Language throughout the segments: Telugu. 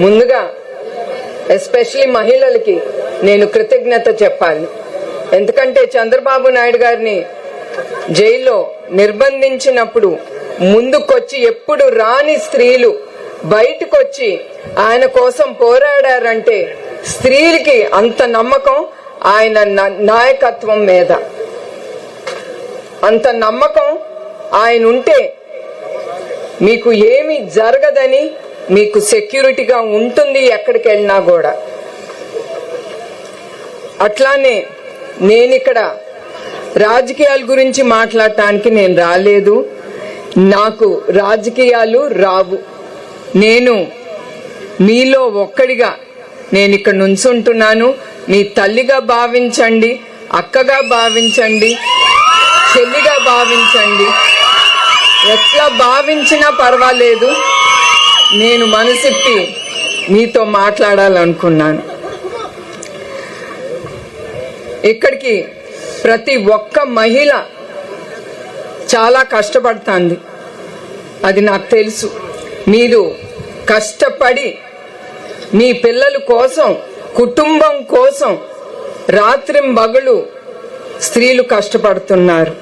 ముందుగా ఎస్పెషలీ మహిళలకి నేను కృతజ్ఞత చెప్పాలి. ఎందుకంటే చంద్రబాబు నాయుడు గారిని జైల్లో నిర్బంధించినప్పుడు ముందుకొచ్చి ఎప్పుడు రాని స్త్రీలు బయటకొచ్చి ఆయన కోసం పోరాడారంటే స్త్రీలకి అంత నమ్మకం ఆయన నాయకత్వం మీద. అంత నమ్మకం ఆయన ఉంటే మీకు ఏమీ జరగదని, మీకు సెక్యూరిటీగా ఉంటుంది ఎక్కడికి వెళ్ళినా కూడా. అట్లానే నేనిక్కడ రాజకీయాల గురించి మాట్లాడటానికి నేను రాలేదు. నాకు రాజకీయాలు రావు. నేను మీలో ఒక్కడిగా నేను ఇక్కడ నుంచుంటున్నాను. మీ తల్లిగా భావించండి, అక్కగా భావించండి, చెల్లిగా భావించండి, ఎట్లా భావించినా పర్వాలేదు. నేను మనసిప్పి మీతో మాట్లాడాలనుకున్నాను. ఇక్కడికి ప్రతి ఒక్క మహిళ చాలా కష్టపడుతుంది, అది నాకు తెలుసు. మీరు కష్టపడి మీ పిల్లల కోసం, కుటుంబం కోసం రాత్రింబగళ్ళు స్త్రీలు కష్టపడుతున్నారు.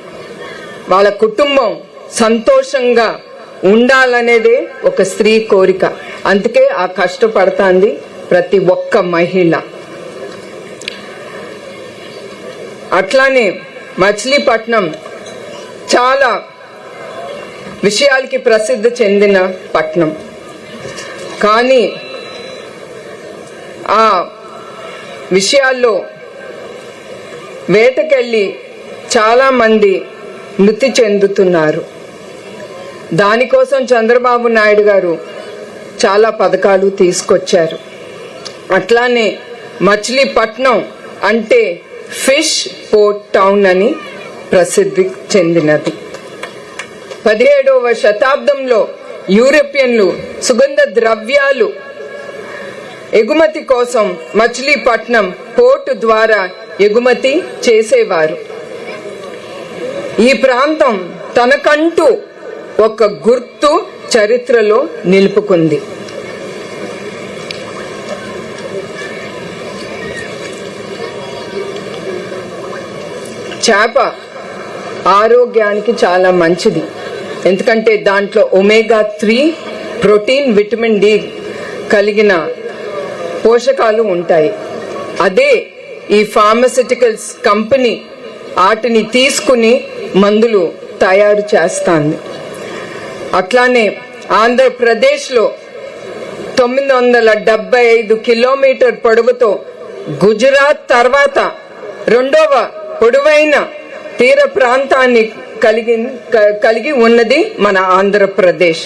వాళ్ళ కుటుంబం సంతోషంగా ఉండాలనేదే ఒక స్త్రీ కోరిక. అందుకే ఆ కష్టపడుతుంది ప్రతి ఒక్క మహిళ. అట్లానే మచిలీపట్నం చాలా విషయాలకి ప్రసిద్ధి చెందిన పట్నం. కానీ ఆ విషయాల్లో వేటకెళ్ళి చాలా మంది మృతి చెందుతున్నారు. దానికోసం చంద్రబాబు నాయుడు గారు చాలా పథకాలు తీసుకొచ్చారు. అట్లానే మచిలీపట్నం అంటే ఫిష్ పోర్ట్ టౌన్ అని ప్రసిద్ధి చెందినది. 17వ శతాబ్దంలో యూరోపియన్లు సుగంధ ద్రవ్యాలు ఎగుమతి కోసం మచిలీపట్నం పోర్టు ద్వారా ఎగుమతి చేసేవారు. ఈ ప్రాంతం తనకంటూ ఒక గుర్తు చరిత్రలో నిలుపుకుంది. చేప ఆరోగ్యానికి చాలా మంచిది. ఎందుకంటే దాంట్లో ఒమేగా-3 ప్రోటీన్, విటమిన్ డి కలిగిన పోషకాలు ఉంటాయి. అదే ఈ ఫార్మాస్యూటికల్స్ కంపెనీ వాటిని తీసుకుని మందులు తయారు చేస్తాంది. అట్లానే ఆంధ్రప్రదేశ్లో 975 కిలోమీటర్ పొడవుతో గుజరాత్ తర్వాత రెండవ పొడవైన తీర ప్రాంతాన్ని కలిగి ఉన్నది మన ఆంధ్రప్రదేశ్.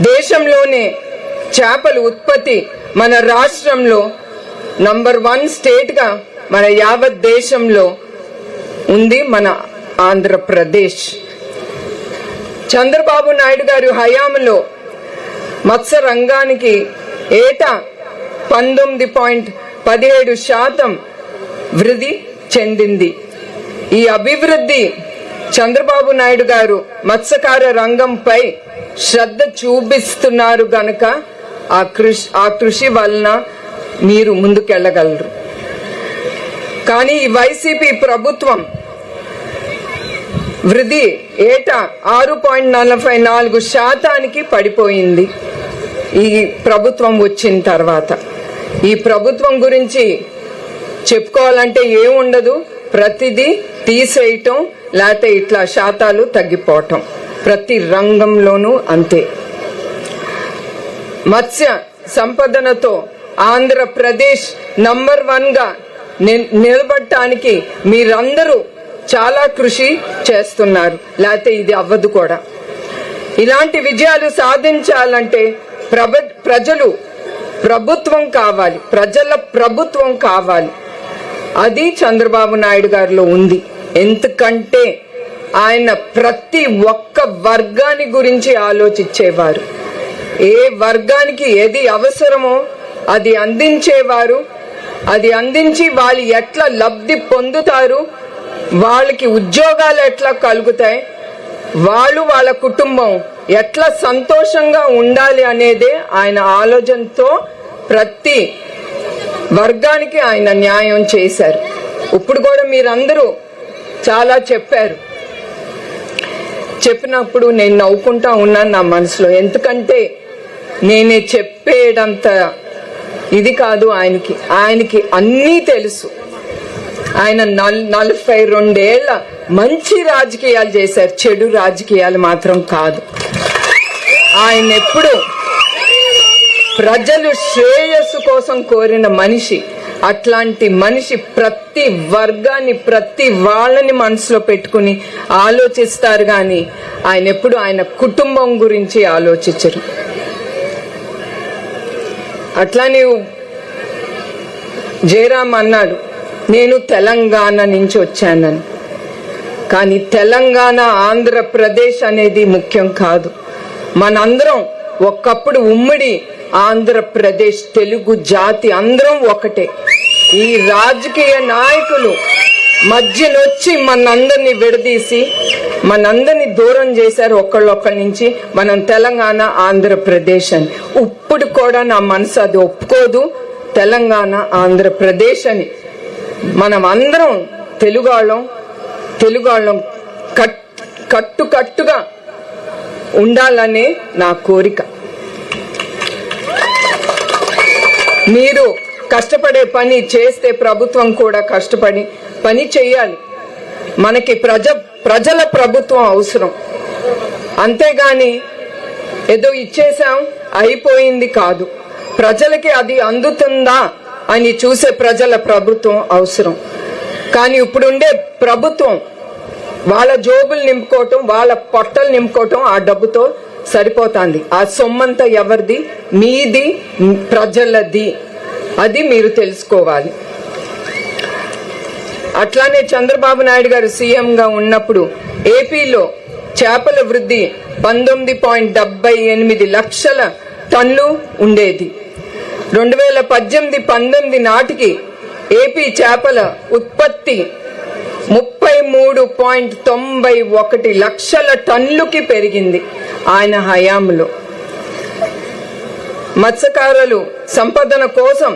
దేశంలోనే చేపల ఉత్పత్తి మన రాష్ట్రంలో నంబర్ 1 స్టేట్ గా మన యావత్ దేశంలో ఉంది మన ఆంధ్రప్రదేశ్. చంద్రబాబు నాయుడు గారు హయాంలో మత్స్య రంగానికి ఏటా 19.17% వృద్ధి చెందింది. ఈ అభివృద్ధి చంద్రబాబు నాయుడు గారు మత్స్యకార రంగంపై శ్రద్ధ చూపిస్తున్నారు గనక ఆ కృషి వలన మీరు ముందుకెళ్లగలరు. కానీ ఈ వైసీపీ ప్రభుత్వం వృద్ధి ఏటా 6.44% పడిపోయింది ఈ ప్రభుత్వం వచ్చిన తర్వాత. ఈ ప్రభుత్వం గురించి చెప్పుకోవాలంటే ఏముండదు, ప్రతిదీ తీసేయటం, లేకపోతే ఇట్లా శాతాలు తగ్గిపోవటం. ప్రతి రంగంలోనూ అంతే. మత్స్య సంపదనతో ఆంధ్రప్రదేశ్ నంబర్ 1 గా నిలబడటానికి మీరందరూ చాలా కృషి చేస్తున్నారు, లేకపోతే ఇది అవ్వదు కూడా. ఇలాంటి విజయాలు సాధించాలంటే ప్రజలు ప్రభుత్వం కావాలి, ప్రజల ప్రభుత్వం కావాలి. అది చంద్రబాబు నాయుడు గారిలో ఉంది. ఎందుకంటే ఆయన ప్రతి ఒక్క వర్గాని గురించి ఆలోచించేవారు. ఏ వర్గానికి ఏది అవసరమో అది అందించేవారు. అది అందించి వాళ్ళు ఎట్లా లబ్ధి పొందుతారు, వాళ్ళకి ఉద్యోగాలు ఎట్లా కలుగుతాయి, వాళ్ళు వాళ్ళ కుటుంబం ఎట్లా సంతోషంగా ఉండాలి అనేదే ఆయన ఆలోచనతో ప్రతి వర్గానికి ఆయన న్యాయం చేశారు. ఇప్పుడు కూడా మీరందరూ చాలా చెప్పారు. చెప్పినప్పుడు నేను నవ్వుకుంటా ఉన్నాను నా మనసులో. ఎందుకంటే నేనే చెప్పేటంత ఇది కాదు ఆయనకి అన్నీ తెలుసు. ఆయన 42 ఏళ్ల మంచి రాజకీయాలు చేశారు, చెడు రాజకీయాలు మాత్రం కాదు. ఆయన ఎప్పుడు ప్రజలు శ్రేయస్సు కోసం కోరిన మనిషి. అట్లాంటి మనిషి ప్రతి వర్గాన్ని, ప్రతి వాళ్ళని మనసులో పెట్టుకుని ఆలోచిస్తారు గాని ఆయన ఎప్పుడు ఆయన కుటుంబం గురించి ఆలోచించరు. అట్లానే జయరాం అన్నాడు, నేను తెలంగాణ నుంచి వచ్చానని. కానీ తెలంగాణ, ఆంధ్రప్రదేశ్ అనేది ముఖ్యం కాదు. మనందరం ఒకప్పుడు ఉమ్మడి ఆంధ్రప్రదేశ్, తెలుగు జాతి అందరం ఒకటే. ఈ రాజకీయ నాయకులు మధ్యనొచ్చి మనందరినీ విడదీసి మనందరినీ దూరం చేశారు ఒకళ్ళొక్కడి నుంచి. మనం తెలంగాణ, ఆంధ్రప్రదేశ్ అని. ఇప్పుడు కూడా నా మనసు అది ఒప్పుకోదు తెలంగాణ, ఆంధ్రప్రదేశ్ అని. మనం అందరం తెలుగాళ్ళం కట్టుగా ఉండాలనే నా కోరిక. మీరు కష్టపడే పని చేస్తే ప్రభుత్వం కూడా కష్టపడి పని చేయాలి. మనకి ప్రజల ప్రభుత్వం అవసరం. అంతేగాని ఏదో ఇచ్చేసాం అయిపోయింది కాదు. ప్రజలకి అది అందుతుందా అని చూసే ప్రజల ప్రభుత్వం అవసరం. కానీ ఇప్పుడుండే ప్రభుత్వం వాళ్ళ జోబులు నింపుకోవటం, వాళ్ళ పొట్టలు నింపుకోవటం ఆ డబ్బుతో సరిపోతుంది. ఆ సొమ్మంతా ఎవరిది? మీది, ప్రజలది. అది మీరు తెలుసుకోవాలి. అట్లానే చంద్రబాబు నాయుడు గారు సీఎంగా ఉన్నప్పుడు ఏపీలో చేపల వృద్ధి 19.78 లక్షల టన్నులు ఉండేది. 2018-19 నాటికి ఏపీ చేపల ఉత్పత్తి 33.91 లక్షల టన్నులకి పెరిగింది ఆయన హయాంలో. మత్స్యకారులు సంపదన కోసం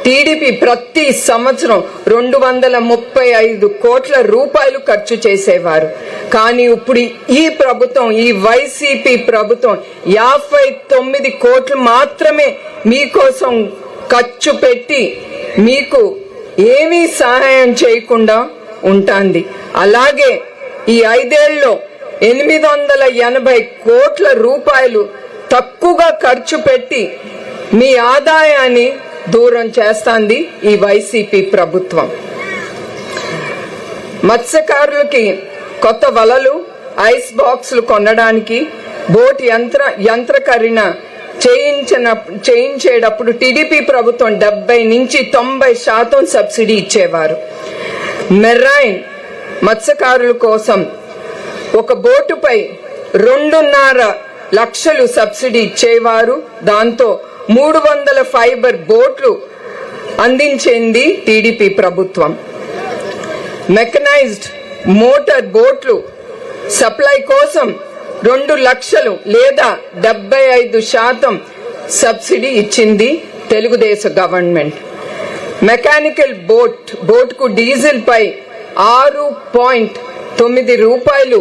టీడీపీ ప్రతి సంవత్సరం 235 కోట్ల రూపాయలు ఖర్చు చేసేవారు. కానీ ఇప్పుడు ఈ ప్రభుత్వం, ఈ వైసీపీ ప్రభుత్వం 59 కోట్లు మాత్రమే మీకోసం ఖర్చు పెట్టి మీకు ఏమీ సహాయం చేయకుండా ఉంటుంది. అలాగే ఈ 5 ఏళ్లలో 880 కోట్ల రూపాయలు తక్కువగా ఖర్చు పెట్టి మీ ఆదాయాన్ని దూరం చేస్తుంది ఈ వైసీపీ ప్రభుత్వం. మత్స్యకారులకి కొత్త వలలు, ఐస్ బాక్సులు కొనడానికి బోట్ యంత్రకరణ చేయించేటప్పుడు టీడీపీ ప్రభుత్వం 70-90% సబ్సిడీ ఇచ్చేవారు. మెరైన్ మత్స్యకారుల కోసం ఒక బోటుపై 2.5 లక్షలు సబ్సిడీ ఇచ్చేవారు. దాంతో 300 ఫైబర్ బోట్లు అందించింది టీడీపీ ప్రభుత్వం. మెకనైజ్డ్ మోటార్ బోట్లు సప్లై కోసం 2 లక్షలు లేదా 75% సబ్సిడీ ఇచ్చింది తెలుగుదేశం గవర్నమెంట్. మెకానికల్ బోట్కు డీజిల్ పై 6.9 రూపాయలు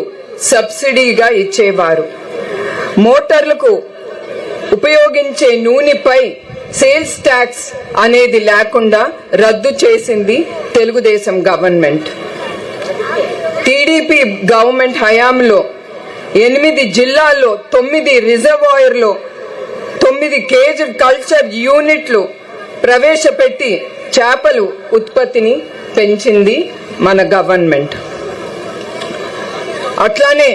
సబ్సిడీగా ఇచ్చేవారు. మోటార్లకు ఉపయోగించే నూనెపై సేల్స్ ట్యాక్స్ అనేది లేకుండా రద్దు చేసింది తెలుగుదేశం గవర్నమెంట్. టీడీపీ గవర్నమెంట్ హయాంలో 8 జిల్లాల్లో 9 రిజర్వాయర్లో 9 కేజ్ కల్చర్ యూనిట్లు ప్రవేశపెట్టి చేపలు ఉత్పత్తిని పెంచింది మన గవర్నమెంట్. అట్లానే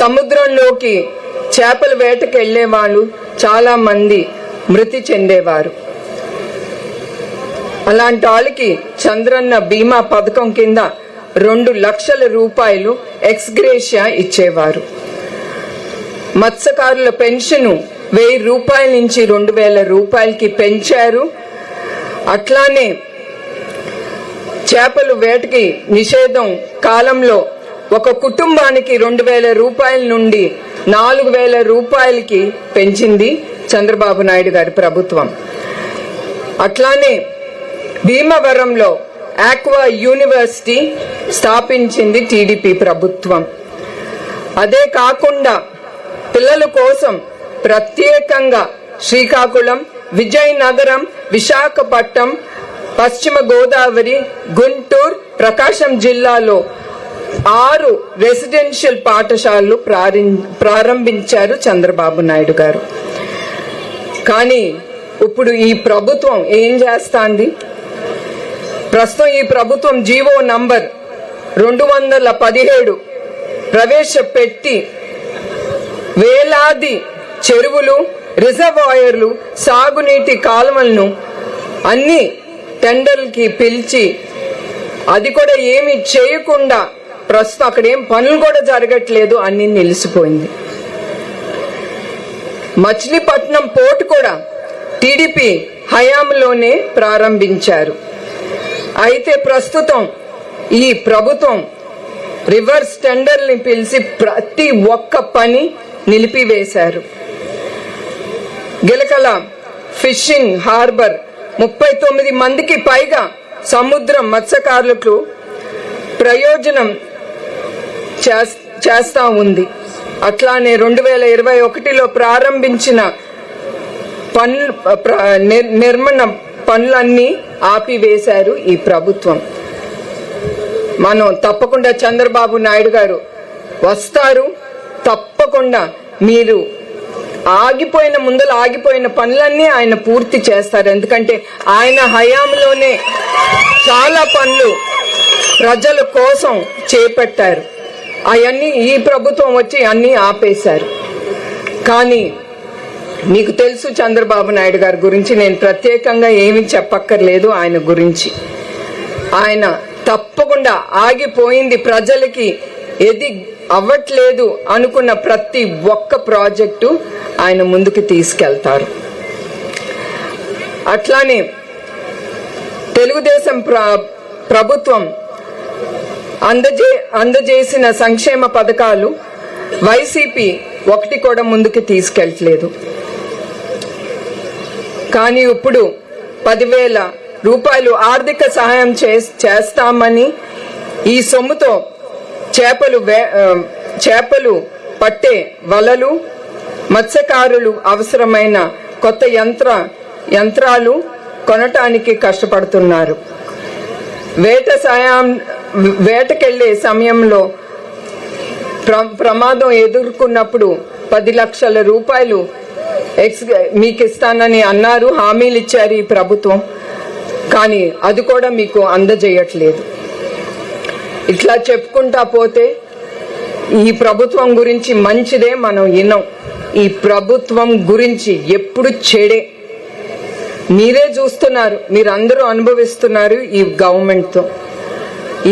సముద్రంలోకి చేపల వేటకు వెళ్లే వాళ్ళు చాలా మంది మృతి చెందేవారు. అలాంటి వాళ్ళకి చంద్రన్న బీమా పథకం కింద 2 లక్షల రూపాయలు ఎక్స్గ్రేషియా ఇచ్చేవారు. మత్స్యకారుల పెన్షన్ 1000 రూపాయల నుంచి 2000 రూపాయలకి పెంచారు. అట్లానే చేపల వేటకి నిషేధం కాలంలో ఒక కుటుంబానికి 2000 రూపాయల నుండి 4,000 రూపాయలకి పెంచింది చంద్రబాబు నాయుడు గారి ప్రభుత్వం. అట్లానే భీమవరంలో ఆక్వా యూనివర్సిటీ స్థాపించింది టీడీపీ ప్రభుత్వం. అదే కాకుండా పిల్లల కోసం ప్రత్యేకంగా శ్రీకాకుళం, విజయనగరం, విశాఖపట్నం, పశ్చిమ గోదావరి, గుంటూరు, ప్రకాశం జిల్లాలో 6 రెసిడెన్షియల్ పాఠశాలలు ప్రారంభించారు చంద్రబాబు నాయుడు గారు. కానీ ఇప్పుడు ఈ ప్రభుత్వం ఏం చేస్తాంది? ప్రస్తుతం ఈ ప్రభుత్వం జీవో నంబర్ 217 ప్రవేశపెట్టి వేలాది చెరువులు, రిజర్వాయర్లు, సాగునీటి కాలువలను అన్ని టెండర్లకి పిలిచి అది కూడా ఏమి చేయకుండా ప్రస్తుతం అక్కడ ఏం పనులు కూడా జరగట్లేదు, అన్ని నిలిచిపోయింది. మచిలీపట్నం పోర్టు కూడా టీడీపీ హయాంలోనే ప్రారంభించారు. అయితే ప్రస్తుతం ఈ ప్రభుత్వం రివర్స్ టెండర్ని పిలిచి ప్రతి ఒక్క పని నిలిపివేశారు. గిలకల ఫిషింగ్ హార్బర్ 39 మందికి పైగా సముద్రం మత్స్యకారులకు ప్రయోజనం చేస్తా ఉంది. అట్లానే 2021లో ప్రారంభించిన నిర్మాణ పనులన్నీ ఆపివేశారు ఈ ప్రభుత్వం. మనం తప్పకుండా చంద్రబాబు నాయుడు గారు వస్తారు, తప్పకుండా మీరు ఆగిపోయిన పనులన్నీ ఆయన పూర్తి చేస్తారు. ఎందుకంటే ఆయన హయాంలోనే చాలా పనులు ప్రజల కోసం చేపట్టారు. అవన్నీ ఈ ప్రభుత్వం వచ్చి అన్ని ఆపేశారు. కానీ మీకు తెలుసు చంద్రబాబు నాయుడు గారి గురించి నేను ప్రత్యేకంగా ఏమీ చెప్పక్కర్లేదు. ఆయన గురించి ఆయన తప్పకుండా ఆగిపోయింది ప్రజలకి ఏది అవ్వట్లేదు అనుకున్న ప్రతి ఒక్క ప్రాజెక్టు ఆయన ముందుకు తీసుకెళ్తారు. అట్లానే తెలుగుదేశం ప్రభుత్వం అందజేసిన సంక్షేమ పథకాలు వైసీపీ ఒకటి కూడా ముందుకు తీసుకెళ్లట్లేదు. కానీ ఇప్పుడు 10,000 రూపాయలు ఆర్థిక సహాయం చేస్తామని ఈ సొమ్ముతో చేపలు పట్టే వలలు, మత్స్యకారులు అవసరమైన కొత్త యంత్రాలు కొనటానికి కష్టపడుతున్నారు. వేటకెళ్లే సమయంలో ప్రమాదం ఎదుర్కొన్నప్పుడు 10 లక్షల రూపాయలు మీకు ఇస్తానని అన్నారు, హామీలు ఇచ్చారు ఈ ప్రభుత్వం. కానీ అది కూడా మీకు అందజేయట్లేదు. ఇట్లా చెప్పుకుంటా పోతే ఈ ప్రభుత్వం గురించి మంచిదే మనం విన్నాం. ఈ ప్రభుత్వం గురించి ఎప్పుడు చెడే. మీరే చూస్తున్నారు, మీరందరూ అనుభవిస్తున్నారు ఈ గవర్నమెంట్తో.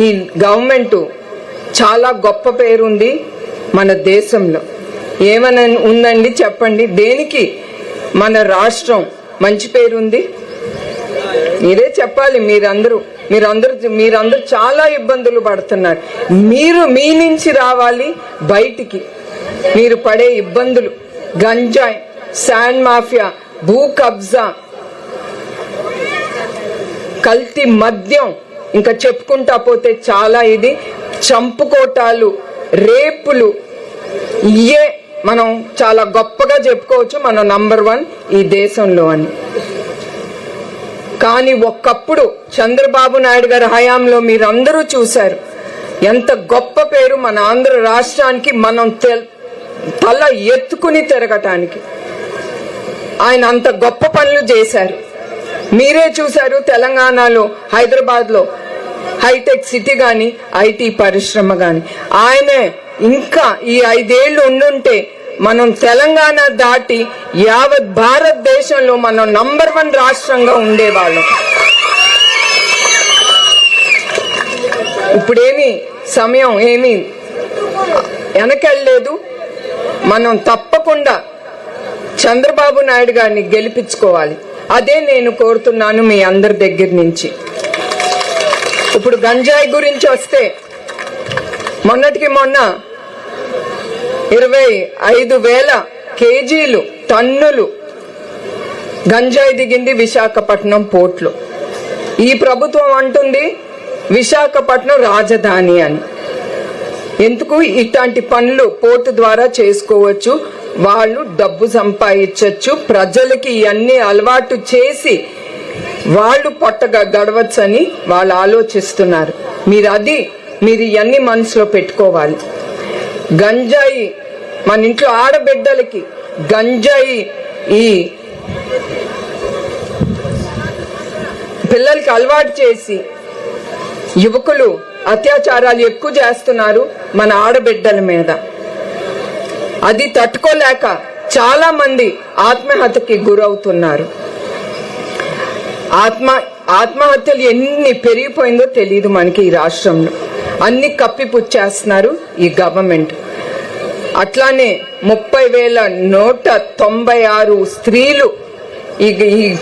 ఈ గవర్నమెంట్ చాలా గొప్ప పేరుంది మన దేశంలో. ఏమని ఉందండి చెప్పండి? దేనికి మన రాష్ట్రం మంచి పేరుంది? మీరే చెప్పాలి. మీరందరూ చాలా ఇబ్బందులు పడుతున్నారు. మీరు మీ నుంచి రావాలి బయటికి. మీరు పడే ఇబ్బందులు, గంజాయి, శాండ్ మాఫియా, భూ కబ్జా, కల్తీ మద్యం, ఇంకా చెప్పుకుంటా పోతే చాలా. ఇది చంపుకోటాలు, రేపులు, ఇయే మనం చాలా గొప్పగా చెప్పుకోవచ్చు మనం నంబర్ 1 ఈ దేశంలో అని. కానీ ఒక్కప్పుడు చంద్రబాబు నాయుడు గారి హయాంలో మీరందరూ చూశారు ఎంత గొప్ప పేరు మన ఆంధ్ర రాష్ట్రానికి. మనం తల ఎత్తుకుని తిరగటానికి ఆయన అంత గొప్ప పనులు చేశారు. మీరే చూశారు తెలంగాణలో, హైదరాబాద్ లో హైటెక్ సిటీ గాని, ఐటీ పరిశ్రమ గాని. ఆయనే ఇంకా ఈ 5 ఏళ్లు ఉండుంటే మనం తెలంగాణ దాటి యావత్ భారతదేశంలో మనం నంబర్ 1 రాష్ట్రంగా ఉండేవాళ్ళం. ఇప్పుడేమి సమయం ఏమి వెనకెళ్ళలేదు. మనం తప్పకుండా చంద్రబాబు నాయుడు గారిని గెలిపించుకోవాలి. అదే నేను కోరుతున్నాను మీ అందరి దగ్గర నుంచి. ఇప్పుడు గంజాయి గురించి వస్తే, మొన్నటికి మొన్న 25,000 కేజీలు టన్నులు గంజాయి దిగింది విశాఖపట్నం పోర్టులో. ఈ ప్రభుత్వం అంటుంది విశాఖపట్నం రాజధాని అని. ఎందుకు? ఇట్లాంటి పనులు పోర్టు ద్వారా చేసుకోవచ్చు, వాళ్ళు డబ్బు సంపాదించవచ్చు, ప్రజలకి ఇవన్నీ అలవాటు చేసి వాళ్ళు పొట్టగా గడవచ్చని వాళ్ళు ఆలోచిస్తున్నారు. మీరు ఇవన్నీ మనసులో పెట్టుకోవాలి. గంజాయి మన ఇంట్లో ఆడబిడ్డలకి గంజాయి ఈ పిల్లలకి అలవాటు చేసి యువకులు అత్యాచారాలు ఎక్కువ చేస్తున్నారు మన ఆడబిడ్డల మీద. అది తట్టుకోలేక చాలా మంది ఆత్మహత్యకి గురవుతున్నారు. ఆత్మహత్యలు ఎన్ని పెరిగిపోయిందో తెలియదు మనకి ఈ రాష్ట్రంలో. అన్ని కప్పిపుచ్చేస్తున్నారు ఈ గవర్నమెంట్. అట్లానే 30,196 స్త్రీలు ఈ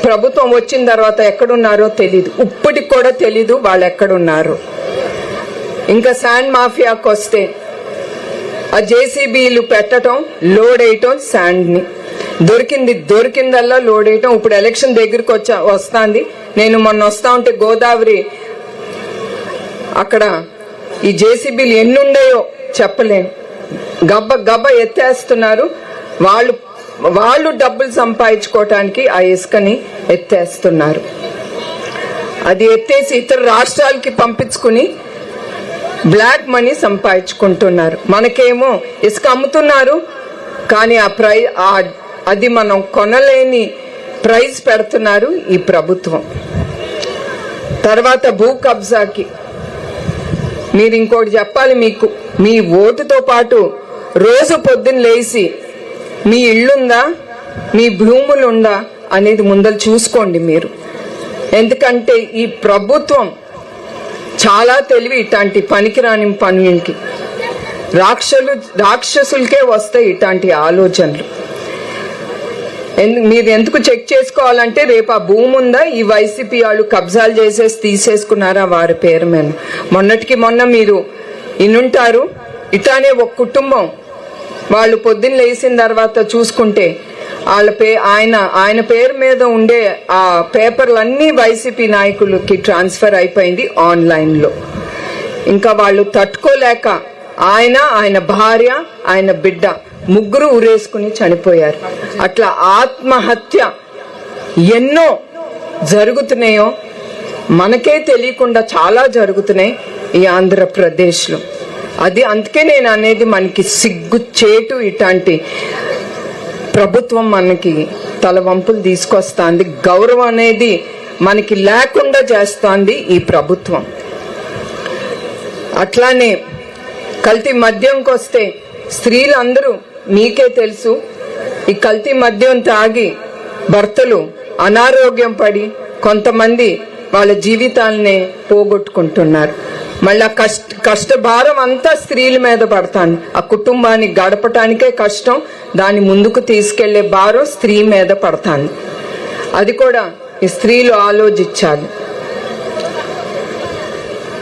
ప్రభుత్వం వచ్చిన తర్వాత ఎక్కడున్నారో తెలీదు. ఇప్పటికి కూడా తెలీదు వాళ్ళు ఎక్కడున్నారు. ఇంకా శాండ్ మాఫియాకి వస్తే ఆ జేసీబీలు పెట్టడం, లోడ్ వేయటం, శాండ్ ని దొరికిందల్లా లోడ్ వేయటం. ఇప్పుడు ఎలక్షన్ దగ్గరికి వస్తుంది. నేను మొన్న వస్తా ఉంటే గోదావరి అక్కడ ఈ జేసీబీలు ఎన్ని ఉన్నాయో చెప్పలేను. గబ్బ ఎత్తేస్తున్నారు. వాళ్ళు డబ్బులు సంపాదించుకోవటానికి ఆ ఇసుకని ఎత్తేస్తున్నారు. అది ఎత్తేసి ఇతర రాష్ట్రాలకి పంపించుకుని బ్లాక్ మనీ సంపాదించుకుంటున్నారు. మనకేమో ఇసుక అమ్ముతున్నారు, కానీ అది మనం కొనలేని ప్రైస్ పెడుతున్నారు ఈ ప్రభుత్వం. తర్వాత భూ కబ్జాకి మీరు ఇంకోటి చెప్పాలి. మీకు మీ ఓటుతో పాటు రోజు పొద్దున్న లేచి మీ ఇల్లుందా, మీ భూములుందా అనేది ముందర చూసుకోండి మీరు. ఎందుకంటే ఈ ప్రభుత్వం చాలా తెలివి ఇట్లాంటి పనికిరాని పనులకి. రాక్షసులకే వస్తాయి ఇట్లాంటి ఆలోచనలు. మీరు ఎందుకు చెక్ చేసుకోవాలంటే రేపు ఆ భూమి ఉందా, ఈ వైసీపీ వాళ్ళు కబ్జాలు చేసేసి తీసేసుకున్నారా వారి పేరు మీద. మొన్న మీరు ఇన్నుంటారు. ఇట్లానే ఒక కుటుంబం వాళ్ళు పొద్దున్న లేచిన తర్వాత చూసుకుంటే ఆయన పేరు మీద ఉండే ఆ పేపర్లన్నీ వైసీపీ నాయకులకి ట్రాన్స్ఫర్ అయిపోయింది ఆన్లైన్ లో. ఇంకా వాళ్ళు తట్టుకోలేక ఆయన భార్య, ఆయన బిడ్డ ముగ్గురు ఉరేసుకుని చనిపోయారు. అట్లా ఆత్మహత్య ఎన్నో జరుగుతున్నాయో మనకే తెలియకుండా చాలా జరుగుతున్నాయి ఈ ఆంధ్రప్రదేశ్ లో. అందుకే నేను అనేది మనకి సిగ్గుచేటు ఇట్లాంటి ప్రభుత్వం మనకి తలవంపులు తీసుకొస్తుంది. గౌరవం అనేది మనకి లేకుండా చేస్తోంది ఈ ప్రభుత్వం. అట్లానే కల్తీ మద్యంకి వస్తే స్త్రీలందరూ మీకే తెలుసు, ఈ కల్తీ మద్యం తాగి భర్తలు అనారోగ్యం పడి కొంతమంది వాళ్ళ జీవితాలనే పోగొట్టుకుంటున్నారు. మళ్ళా కష్టభారం అంతా స్త్రీల మీద పడతాను. ఆ కుటుంబాన్ని గడపటానికే కష్టం, దాన్ని ముందుకు తీసుకెళ్లే భారం స్త్రీ మీద పడతాను. అది కూడా ఈ స్త్రీలు ఆలోచించాలి.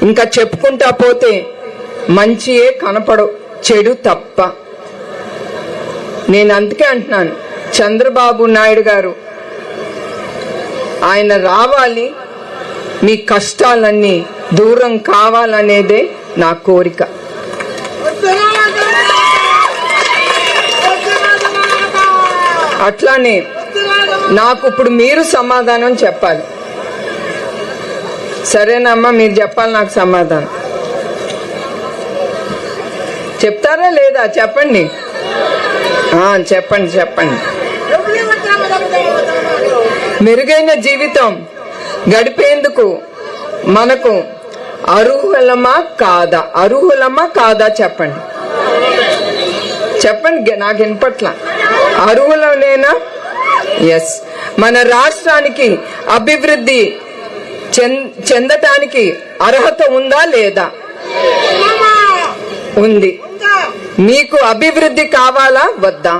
ఇంకా చెప్పుకుంటా పోతే మంచియే కనపడవు, చెడు తప్ప. నేను అందుకే అంటున్నాను, చంద్రబాబు నాయుడు గారు ఆయన రావాలి, మీ కష్టాలన్నీ దూరం కావాలనేదే నా కోరిక. అట్లానే నాకు ఇప్పుడు మీరు సమాధానం చెప్పాలి. సరేనమ్మా, మీరు చెప్పాలి నాకు సమాధానం. చెప్తారా లేదా చెప్పండి. చెప్పండి. మెరుగైన జీవితం గడిపేందుకు మనకు అర్హులమా కాదా చెప్పండి. నాకు వినపట్ల. అర్హులనేనా? ఎస్. మన రాష్ట్రానికి అభివృద్ధి చెందటానికి అర్హత ఉందా లేదా? ఉంది. మీకు అభివృద్ధి కావాలా వద్దా?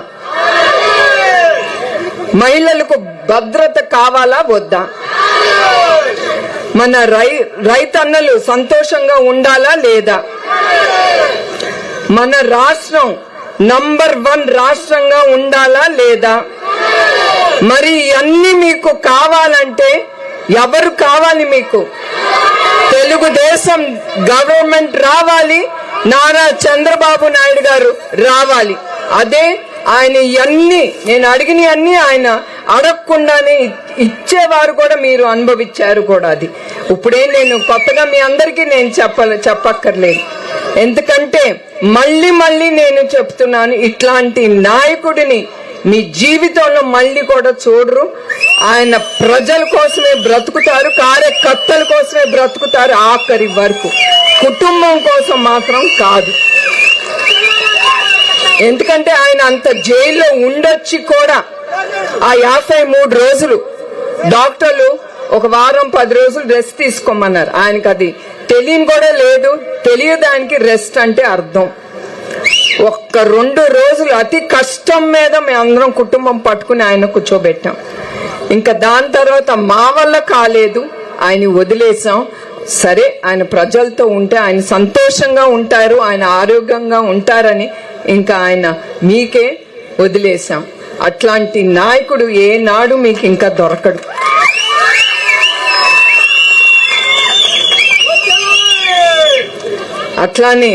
మహిళలకు భద్రత కావాలా వద్దా? మన రైతన్నలు సంతోషంగా ఉండాలా లేదా? మన రాష్ట్రం నంబర్ 1 రాష్ట్రంగా ఉండాలా లేదా? మరి ఇవన్నీ మీకు కావాలంటే ఎవరు కావాలి? మీకు తెలుగుదేశం గవర్నమెంట్ రావాలి, నారా చంద్రబాబు నాయుడు గారు రావాలి. అదే ఆయన ఇవన్నీ నేను అడిగినవన్నీ ఆయన అడగకుండానే ఇచ్చేవారు కూడా, మీరు అనుభవించారు కూడా. అది ఇప్పుడే నేను కొత్తగా మీ అందరికీ నేను చెప్పక్కర్లేదు. ఎందుకంటే మళ్ళీ మళ్ళీ నేను చెప్తున్నాను, ఇట్లాంటి నాయకుడిని మీ జీవితంలో మళ్ళీ కూడా చూడరు. ఆయన ప్రజల కోసమే బ్రతుకుతారు, కార్యకర్తల కోసమే బ్రతుకుతారు ఆఖరి వరకు, కుటుంబం కోసం మాత్రం కాదు. ఎందుకంటే ఆయన అంత జైల్లో ఉండొచ్చి కూడా ఆ 53 రోజులు డాక్టర్లు ఒక వారం 10 రోజులు రెస్ట్ తీసుకోమన్నారు. ఆయనకి అది తెలియని కూడా లేదు. తెలియదానికి రెస్ట్ అంటే అర్థం. ఒక్క 2 రోజులు అతి కష్టం మీద మేమందరం కుటుంబం పట్టుకుని ఆయన కూర్చోబెట్టాం. ఇంకా దాని తర్వాత మా వల్ల కాలేదు, ఆయన వదిలేసాం. సరే, ఆయన ప్రజలతో ఉంటే ఆయన సంతోషంగా ఉంటారు, ఆయన ఆరోగ్యంగా ఉంటారని ఇంకా ఆయన మీకే వదిలేసాం. అట్లాంటి నాయకుడు ఏనాడు మీకు ఇంకా దొరకడు. అట్లానే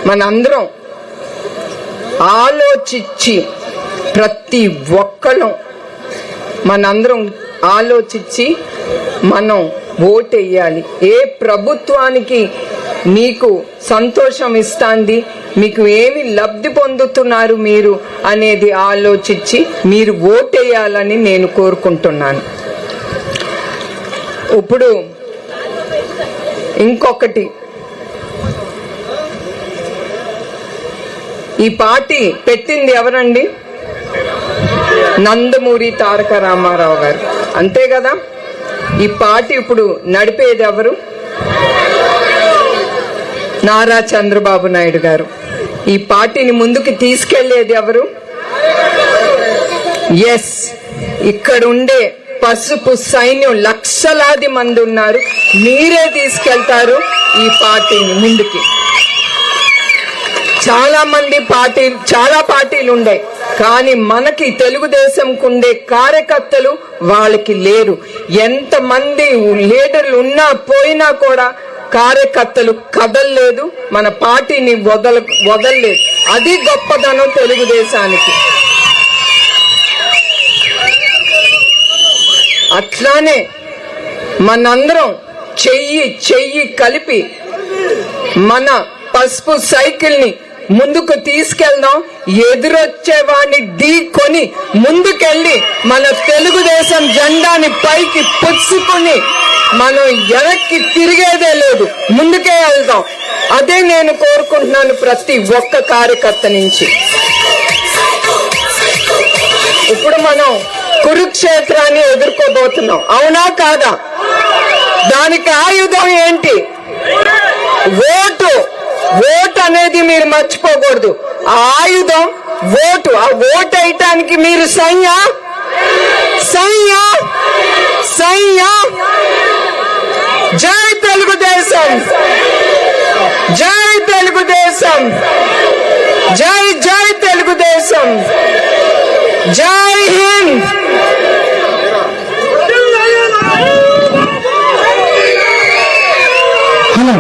మనందరం ఆలోచించి, ప్రతి ఒక్కళ్ళం మనందరం ఆలోచించి మనం ఓటేయాలి. ఏ ప్రభుత్వానికి మీకు సంతోషం ఇస్తాంది, మీకు ఏమి లబ్ధి పొందుతున్నారు మీరు అనేది ఆలోచించి మీరు ఓటేయాలని నేను కోరుకుంటున్నాను. ఇప్పుడు ఇంకొకటి, ఈ పార్టీ పెట్టింది ఎవరండి? నందమూరి తారక రామారావు గారు, అంతే కదా. ఈ పార్టీ ఇప్పుడు నడిపేది ఎవరు? నారా చంద్రబాబు నాయుడు గారు. ఈ పార్టీని ముందుకు తీసుకెళ్లేది ఎవరు? ఎస్, ఇక్కడ ఉండే పసుపు సైన్యం లక్షలాది మంది ఉన్నారు. మీరే తీసుకెళ్తారు ఈ పార్టీని ముందుకి. చాలా పార్టీలు ఉండే, కానీ మనకి తెలుగుదేశంకు ఉండే కార్యకర్తలు వాళ్ళకి లేరు. ఎంతమంది లీడర్లు ఉన్నా పోయినా కూడా కార్యకర్తలు కదలలేదు, మన పార్టీని వదలలేదు. అది గొప్పదనం తెలుగుదేశానికి. అట్లానే మనందరం చెయ్యి కలిపి మన పసుపు సైకిల్ ని ముందుకు తీసుకెళ్దాం. ఎదురొచ్చే వాడిని ఢీకొని ముందుకెళ్లి మన తెలుగుదేశం జెండాని పైకి పుచ్చుకుని మనం వెనక్కి తిరిగేదే లేదు, ముందుకే వెళ్దాం. అదే నేను కోరుకుంటున్నాను ప్రతి ఒక్క కార్యకర్త నుంచి. ఇప్పుడు మనం కురుక్షేత్రాన్ని ఎదుర్కోబోతున్నాం, అవునా కాదా? దానికి ఆయుధం ఏంటి? ఓటు. ఓటు అనేది మీరు మర్చిపోకూడదు. ఆ ఆయుధం ఓటు. ఆ ఓటు వేయటానికి మీరు సయ్యా? జై తెలుగుదేశం, జై తెలుగుదేశం, జై తెలుగుదేశం, జై హింద్. హలో,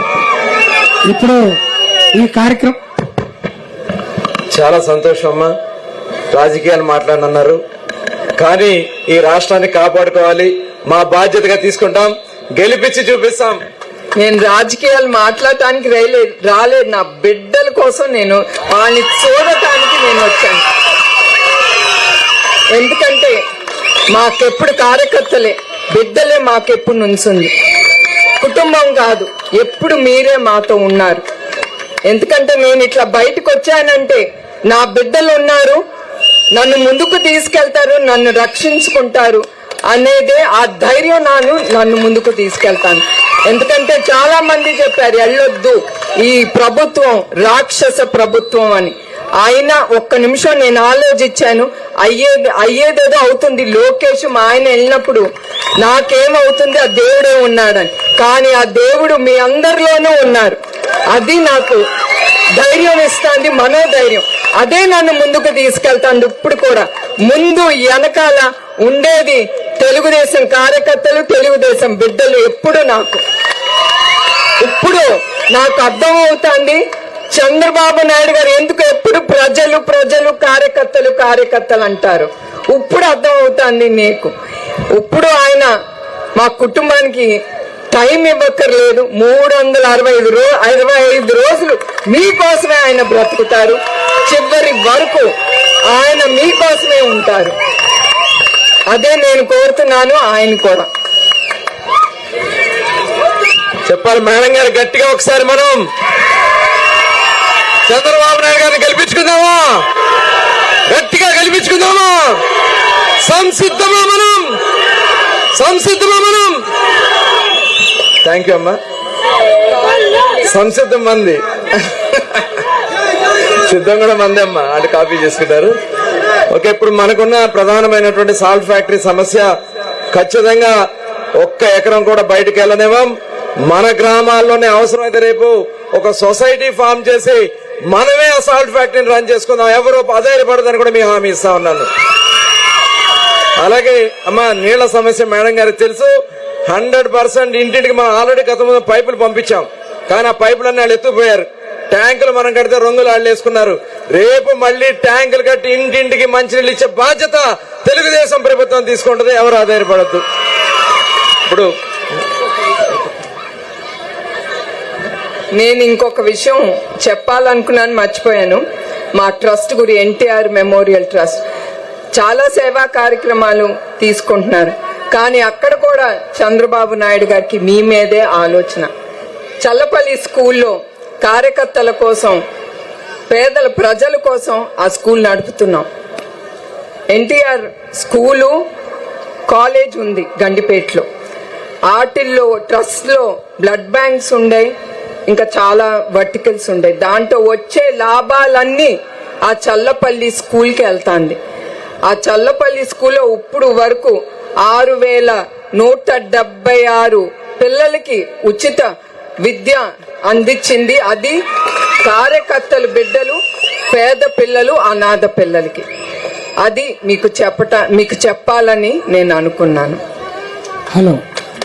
ఇప్పుడు ఈ కార్యక్రమం చాలా సంతోషం అమ్మా. రాజకీయాలు మాట్లాడనన్నారు, కానీ ఈ రాష్ట్రాన్ని కాపాడుకోవాలి, మా బాధ్యతగా తీసుకుంటాం, గెలిపించి చూపిస్తాం. నేను రాజకీయాలు మాట్లాడటానికి రాలేదు. నా బిడ్డల కోసం నేను వాళ్ళని చూడటానికి నేను వచ్చాను. ఎందుకంటే మాకెప్పుడు కార్యకర్తలే, బిడ్డలే మాకెప్పుడు నుంచుంది, కుటుంబం కాదు. ఎప్పుడు మీరే మాతో ఉన్నారు. ఎందుకంటే నేను ఇట్లా బయటకు వచ్చానంటే నా బిడ్డలు ఉన్నారు, నన్ను ముందుకు తీసుకెళ్తారు, నన్ను రక్షించుకుంటారు అనేదే ఆ ధైర్యం నన్ను ముందుకు తీసుకెళ్తాను. ఎందుకంటే చాలా మంది చెప్పారు వెళ్ళొద్దు, ఈ ప్రభుత్వం రాక్షస ప్రభుత్వం అని. అయినా ఒక్క నిమిషం నేను ఆలోచించాను, అయ్యేదేదో అవుతుంది. లోకేష్ మా ఆయన వెళ్ళినప్పుడు నాకేమవుతుంది, ఆ దేవుడే ఉన్నాడని. కానీ ఆ దేవుడు మీ అందరిలోనూ ఉన్నారు. అది నాకు ధైర్యం ఇస్తుంది, మనోధైర్యం. అదే నన్ను ముందుకు తీసుకెళ్తాను. ఇప్పుడు కూడా ముందు వెనకాల ఉండేది తెలుగుదేశం కార్యకర్తలు, తెలుగుదేశం బిడ్డలు. ఎప్పుడు ఇప్పుడు నాకు అర్థం అవుతుంది చంద్రబాబు నాయుడు గారు ఎందుకు ఎప్పుడు ప్రజలు ప్రజలు కార్యకర్తలు కార్యకర్తలు అంటారు. ఇప్పుడు అర్థం అవుతుంది నీకు. ఇప్పుడు ఆయన మా కుటుంబానికి టైం ఇవ్వక్కర్లేదు. 365 రోజులు మీకోసమే ఆయన బ్రతుకుతారు. చివరి వరకు ఆయన మీకోసమే ఉంటారు. అదే నేను కోరుతున్నాను. ఆయన కూడా చెప్పాలి మేడం గారు గట్టిగా ఒకసారి మనం చంద్రబాబు నాయుడు గారిని గెలిపించుకుందామా? గట్టిగా గెలిపించుకుందామా? సంసిద్ధమా మనం? థ్యాంక్ యూ అమ్మా. సంసిద్ధం మంది, సిద్ధం కూడా మంది అమ్మా. అంటే కాపీ చేసుకుంటారు. ఓకే, ఇప్పుడు మనకున్న ప్రధానమైనటువంటి సాల్ట్ ఫ్యాక్టరీ సమస్య ఖచ్చితంగా 1 ఎకరం కూడా బయటకు వెళ్ళనివ్వం. మన గ్రామాల్లోనే అవసరమైతే రేపు ఒక సొసైటీ ఫామ్ చేసి మనమే ఆ సాల్ట్ ఫ్యాక్టరీని రన్ చేసుకుందాం. ఎవరు అధైర్యపడదని కూడా మీ హామీ ఇస్తా ఉన్నాను. అలాగే అమ్మా, నీళ్ల సమస్య మేడం గారికి తెలుసు. 100% ఇంటింటికి మనం ఆల్రెడీ గత ముందు పైపులు పంపించాం. కానీ ఆ పైపులన్నీ వాళ్ళు ఎత్తుకుపోయారు. ట్యాంకులు మనం కడితే రంగులు వాళ్ళు వేసుకున్నారు. రేపు మళ్ళీ ట్యాంకులు కట్టి ఇంటింటికి మంచినీళ్ళు ఇచ్చే బాధ్యత తెలుగుదేశం ప్రభుత్వం తీసుకుంటుంది. ఎవరు ఆధారపడద్దు. ఇప్పుడు నేను ఇంకొక విషయం చెప్పాలనుకున్నాను, మర్చిపోయాను. మా ట్రస్ట్ గురి ఎన్టీఆర్ మెమోరియల్ ట్రస్ట్ చాలా సేవా కార్యక్రమాలు తీసుకుంటున్నారు. కానీ అక్కడ కూడా చంద్రబాబు నాయుడు గారికి మీ మీదే ఆలోచన. చల్లపల్లి స్కూల్లో కార్యకర్తల కోసం, పేదల ప్రజల కోసం ఆ స్కూల్ నడుపుతున్నాం. ఎన్టీఆర్ స్కూలు, కాలేజ్ ఉంది గండిపేటలో. ఆటిల్లో ట్రస్ట్ లో బ్లడ్ బ్యాంక్స్ ఉండే, ఇంకా చాలా వర్టికల్స్ ఉండే. దాంట్లో వచ్చే లాభాలన్నీ ఆ చల్లపల్లి స్కూల్కి వెళ్తాంది. ఆ చల్లపల్లి స్కూల్లో ఇప్పుడు వరకు 6176 పిల్లలకి ఉచిత విద్య అందించింది. అది కార్యకర్తల బిడ్డలు, పేద పిల్లలు, అనాథ పిల్లలకి. అది మీకు చెప్పాలని నేను అనుకున్నాను. హలో,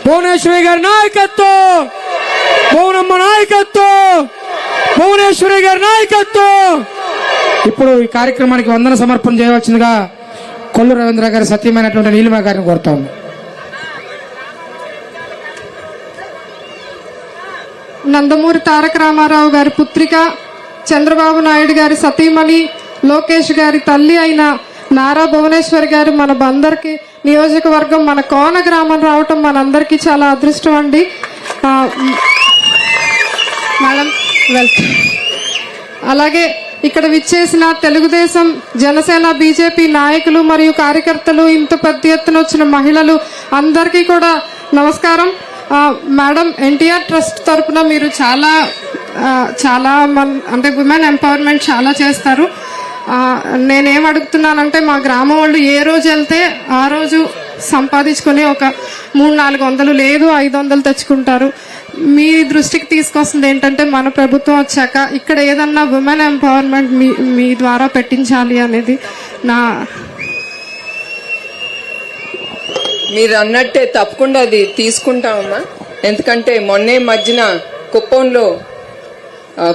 భువనేశ్వరి గారి నాయకత్వం, భువనమ్మ నాయకత్వం, భువనేశ్వరి గారి నాయకత్వం. ఇప్పుడు ఈ కార్యక్రమానికి వందన సమర్పణ చేయవలసిందిగా కొల్లు రవీంద్ర గారి సత్యమైనటువంటి నీలిమ గారిని కోరుతా ఉన్నాం. నందమూరి తారక రామారావు గారి పుత్రిక, చంద్రబాబు నాయుడు గారి సతీమణి, లోకేష్ గారి తల్లి అయిన నారా భువనేశ్వరి గారు మన బందర్కి నియోజకవర్గం, మన కోన గ్రామం రావటం మనందరికీ చాలా అదృష్టం అండి. Madam welcome. అలాగే ఇక్కడ విచ్చేసిన తెలుగుదేశం, జనసేన, బీజేపీ నాయకులు మరియు కార్యకర్తలు, ఇంత పెద్ద ఎత్తున వచ్చిన మహిళలు అందరికీ కూడా నమస్కారం. మేడం, ఎన్టీఆర్ ట్రస్ట్ తరఫున మీరు చాలా అంటే విమెన్ ఎంపవర్మెంట్ చాలా చేస్తారు. నేనేం అడుగుతున్నానంటే, మా గ్రామం వాళ్ళు ఏ రోజు వెళ్తే ఆ రోజు సంపాదించుకొని ఒక 300-400 లేదు 500 తెచ్చుకుంటారు. మీ దృష్టికి తీసుకొస్తుంది ఏంటంటే, మన ప్రభుత్వం వచ్చాక ఇక్కడ ఏదన్నా విమెన్ ఎంపవర్మెంట్ మీ ద్వారా పెట్టించాలి అనేది నా. మీరు అన్నట్టే తప్పకుండా అది తీసుకుంటామమ్మా. ఎందుకంటే మొన్నే మధ్యన కుప్పంలో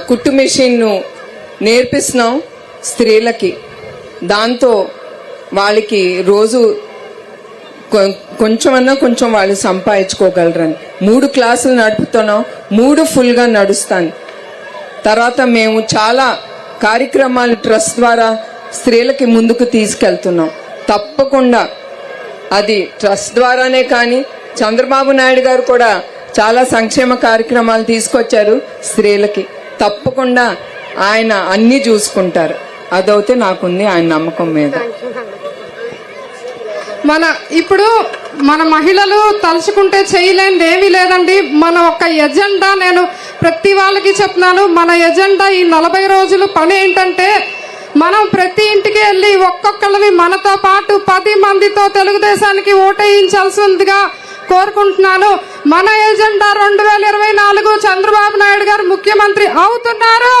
కుట్టు మెషిన్ నేర్పిస్తున్నాం స్త్రీలకి. దాంతో వాళ్ళకి రోజు కొంచెం వాళ్ళు సంపాదించుకోగలరని 3 క్లాసులు నడుపుతున్నాం. 3 ఫుల్గా నడుస్తాను. తర్వాత మేము చాలా కార్యక్రమాలు ట్రస్ట్ ద్వారా స్త్రీలకి ముందుకు తీసుకెళ్తున్నాం. తప్పకుండా అది ట్రస్ట్ ద్వారానే. కానీ చంద్రబాబు నాయుడు గారు కూడా చాలా సంక్షేమ కార్యక్రమాలు తీసుకొచ్చారు స్త్రీలకి. తప్పకుండా ఆయన అన్ని చూసుకుంటారు. అదైతే నాకుంది ఆయన నమ్మకం మీద. ఇప్పుడు మన మహిళలు తలుచుకుంటే చేయలేనిది ఏమీ లేదండి. మన ఒక ఎజెండా, నేను ప్రతి వాళ్ళకి చెప్తున్నాను, మన ఎజెండా ఈ 40 రోజులు పని ఏంటంటే, మనం ప్రతి ఇంటికి వెళ్ళి ఒక్కొక్కరిని మనతో పాటు 10 మందితో తెలుగుదేశానికి ఓటేయించాల్సిందిగా కోరుకుంటున్నాను. మన ఎజెండా 2024 చంద్రబాబు నాయుడు గారు ముఖ్యమంత్రి అవుతున్నారు.